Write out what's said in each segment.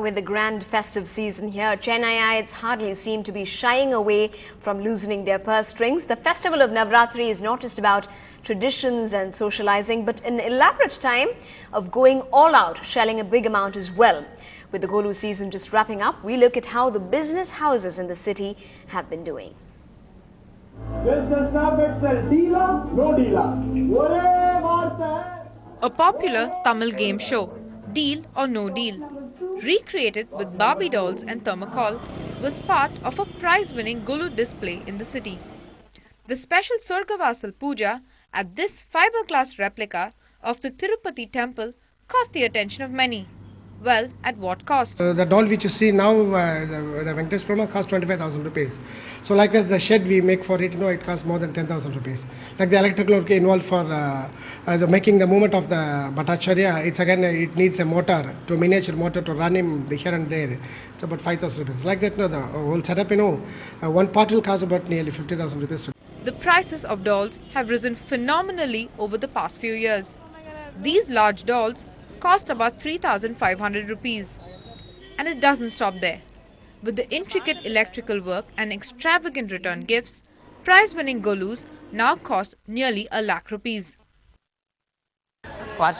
with the grand festive season here, Chennaiites hardly seem to be shying away from loosening their purse strings. The festival of Navratri is not just about traditions and socializing, but an elaborate time of going all out, shelling a big amount as well. With the Golu season just wrapping up, we look at how the business houses in the city have been doing. Business habits are dealer, no dealer. A popular Tamil game show, Deal or No Deal, recreated with Barbie dolls and thermocol, was part of a prize-winning Golu display in the city. The special Surgavasal Puja at this fiberglass replica of the Tirupati temple caught the attention of many. Well, at what cost? The doll which you see now, the Venkatesh Prama costs 25,000 rupees. So likewise the shed we make for it, it costs more than 10,000 rupees. Like the electrical work involved for making the movement of the Bhattacharya, it needs a motor, to miniature motor to run him here and there. It's about 5,000 rupees. Like that, the whole setup, one part will cost about nearly 50,000 rupees. The prices of dolls have risen phenomenally over the past few years. These large dolls cost about 3,500 rupees. And it doesn't stop there. With the intricate electrical work and extravagant return gifts, prize-winning Golus now cost nearly 1 lakh rupees. And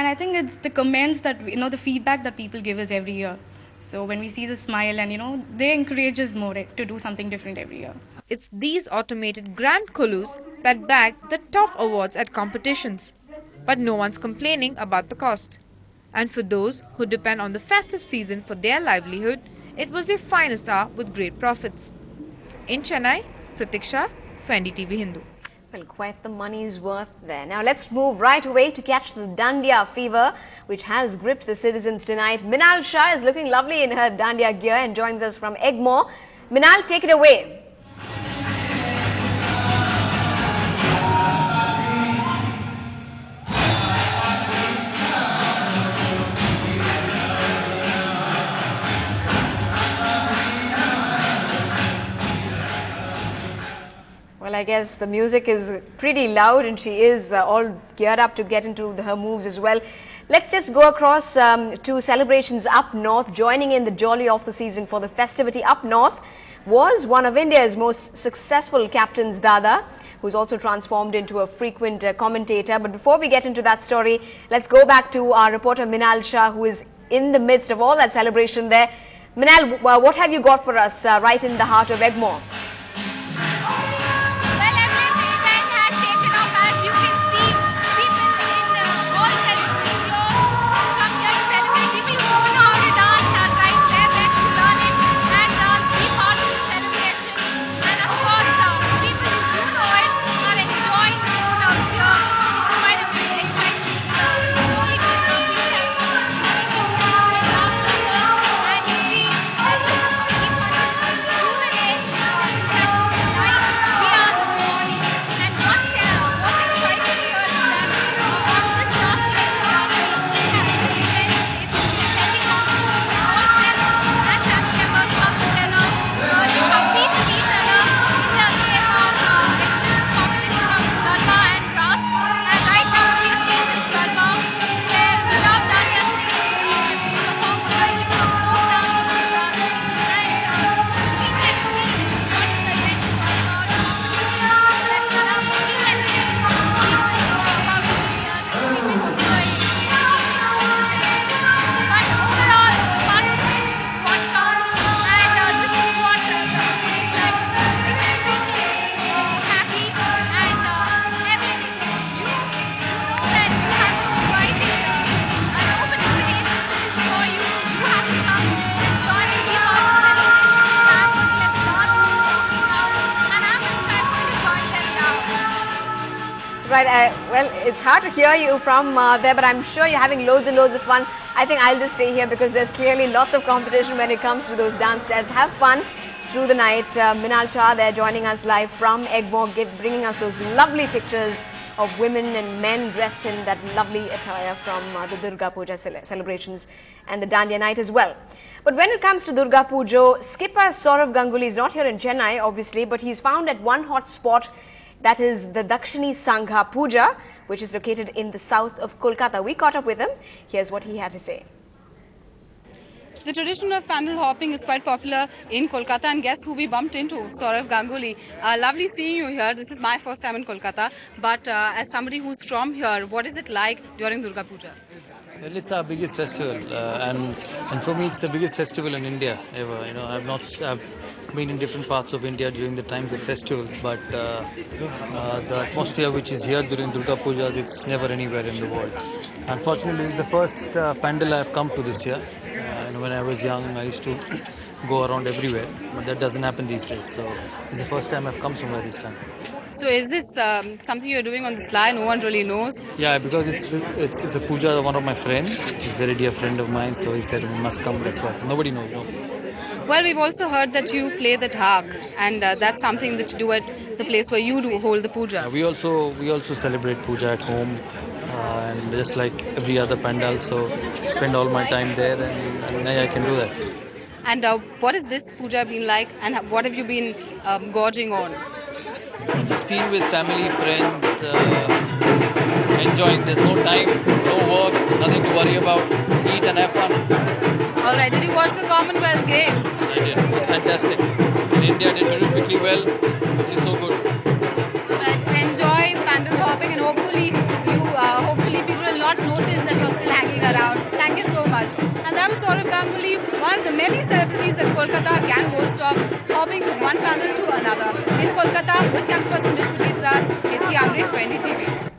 I think it's the comments that, the feedback that people give us every year. So when we see the smile and, they encourage us more to do something different every year. It's these automated grand Golus that bag the top awards at competitions. But no one's complaining about the cost. And for those who depend on the festive season for their livelihood, it was their finest hour with great profits. In Chennai, Pratiksha for NDTV Hindu. Well, quite the money's worth there. Now let's move right away to catch the Dandiya fever, which has gripped the citizens tonight. Minal Shah is looking lovely in her Dandiya gear and joins us from Egmore. Minal, take it away. Well, I guess the music is pretty loud and she is all geared up to get into her moves as well. Let's just go across to celebrations up north. Joining in the jolly of the season for the festivity up north was one of India's most successful captains, Dada, who's also transformed into a frequent commentator. But before we get into that story, let's go back to our reporter Minal Shah, who is in the midst of all that celebration there. Minal, what have you got for us right in the heart of Egmore? Right, well, it's hard to hear you from there, but I'm sure you're having loads and loads of fun. I think I'll just stay here because there's clearly lots of competition when it comes to those dance steps. Have fun through the night. Minal Shah there joining us live from Egmore, bringing us those lovely pictures of women and men dressed in that lovely attire from the Durga Puja celebrations and the Dandiya night as well. But when it comes to Durga Puja, skipper Saurav Ganguly is not here in Chennai, obviously, but he's found at one hot spot, that is the Dakshini Sangha Puja, which is located in the south of Kolkata. We caught up with him. Here's what he had to say. The tradition of pandal hopping is quite popular in Kolkata, and guess who we bumped into? Saurav Ganguly. Lovely seeing you here. This is my first time in Kolkata, but as somebody who's from here, what is it like during Durga Puja? Well, it's our biggest festival, and for me, it's the biggest festival in India ever. I've been in different parts of India during the times of festivals, but the atmosphere which is here during Durga Puja, it's never anywhere in the world. Unfortunately, this is the first pandal I've come to this year. When I was young, I used to go around everywhere, but that doesn't happen these days. So it's the first time I've come somewhere this time. So is this something you're doing on the sly? No one really knows? Yeah, because it's a puja of one of my friends. He's a very dear friend of mine, so he said we must come. That's why. Nobody knows. No. Well, we've also heard that you play the dhak, and that's something that you do at the place where you do hold the puja. We also celebrate puja at home, and just like every other pandal. So spend all my time there, and I can do that. And what has this puja been like, and what have you been gorging on? I've just been with family, friends, enjoying. There's no time, no work, nothing to worry about. Eat and have fun. All right. Did you watch the Commonwealth Games? I did. It was fantastic. And India did terrifically well, which is so good. Enjoy pandal hopping, and hopefully people will not notice that you're still hanging around. Thank you so much. And that was Saurav Ganguly, one of the many celebrities that Kolkata can boast of, hopping from one pandal to another. In Kolkata, with camera person Vishwajit Das, it's the Amrik for NDTV.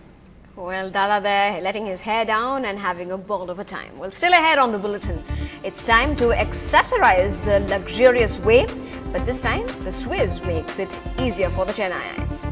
Well, Dada there letting his hair down and having a ball of a time. Well, still ahead on the bulletin, it's time to accessorize the luxurious way, but this time the Swiss makes it easier for the Chennaiites.